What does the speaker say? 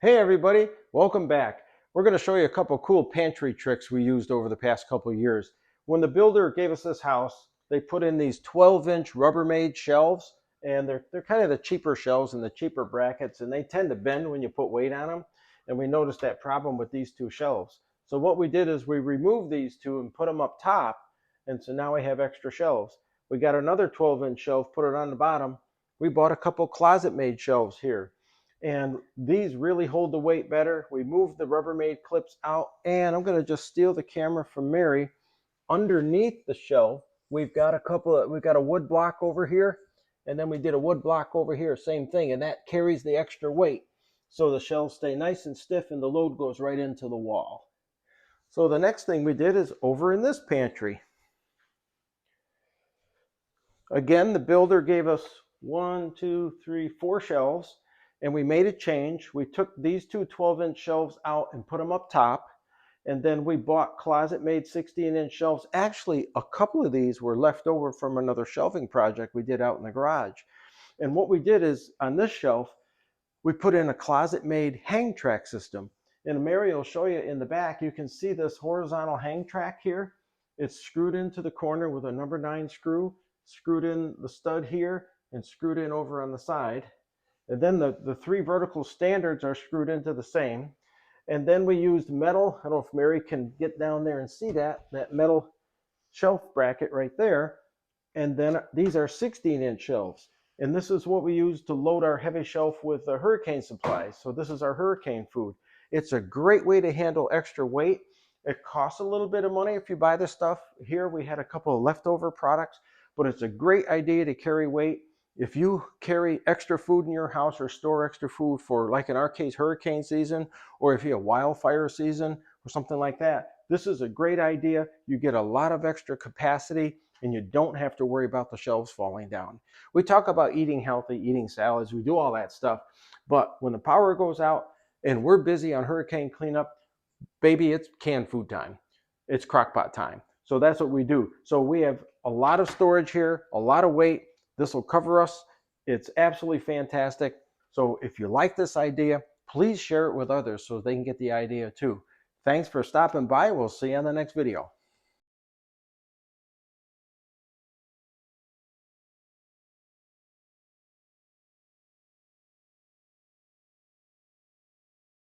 Hey everybody, welcome back. We're going to show you a couple cool pantry tricks we used over the past couple years. When the builder gave us this house, they put in these 12-inch Rubbermaid shelves, and they're kind of the cheaper shelves and the cheaper brackets, and they tend to bend when you put weight on them. And we noticed that problem with these two shelves. So what we did is we removed these two and put them up top, and so now we have extra shelves. We got another 12-inch shelf, put it on the bottom. We bought a couple ClosetMaid shelves here, and these really hold the weight better. We moved the Rubbermaid clips out, and I'm going to just steal the camera from Mary. Underneath the shelf, we've got a wood block over here, and then we did a wood block over here, same thing, and that carries the extra weight. So the shelves stay nice and stiff and the load goes right into the wall. So the next thing we did is over in this pantry. Again, the builder gave us 4 shelves, and we made a change. We took these two 12-inch shelves out and put them up top, and then we bought ClosetMaid 16-inch shelves. Actually, a couple of these were left over from another shelving project we did out in the garage. And what we did is, on this shelf, we put in a ClosetMaid hang track system. And Mary will show you in the back, you can see this horizontal hang track here. It's screwed into the corner with a number 9 screw, screwed in the stud here, and screwed in over on the side. And then the 3 vertical standards are screwed into the same. And then we used metal. I don't know if Mary can get down there and see that metal shelf bracket right there. And then these are 16-inch shelves. And this is what we use to load our heavy shelf with hurricane supplies. So this is our hurricane food. It's a great way to handle extra weight. It costs a little bit of money if you buy this stuff. Here we had a couple of leftover products, but it's a great idea to carry weight. If you carry extra food in your house or store extra food for, like in our case, hurricane season, or if you have wildfire season or something like that, this is a great idea. You get a lot of extra capacity and you don't have to worry about the shelves falling down. We talk about eating healthy, eating salads, we do all that stuff, but when the power goes out and we're busy on hurricane cleanup, baby, it's canned food time. It's crockpot time. So that's what we do. So we have a lot of storage here, a lot of weight. This will cover us. It's absolutely fantastic. So if you like this idea, please share it with others so they can get the idea too. Thanks for stopping by. We'll see you on the next video.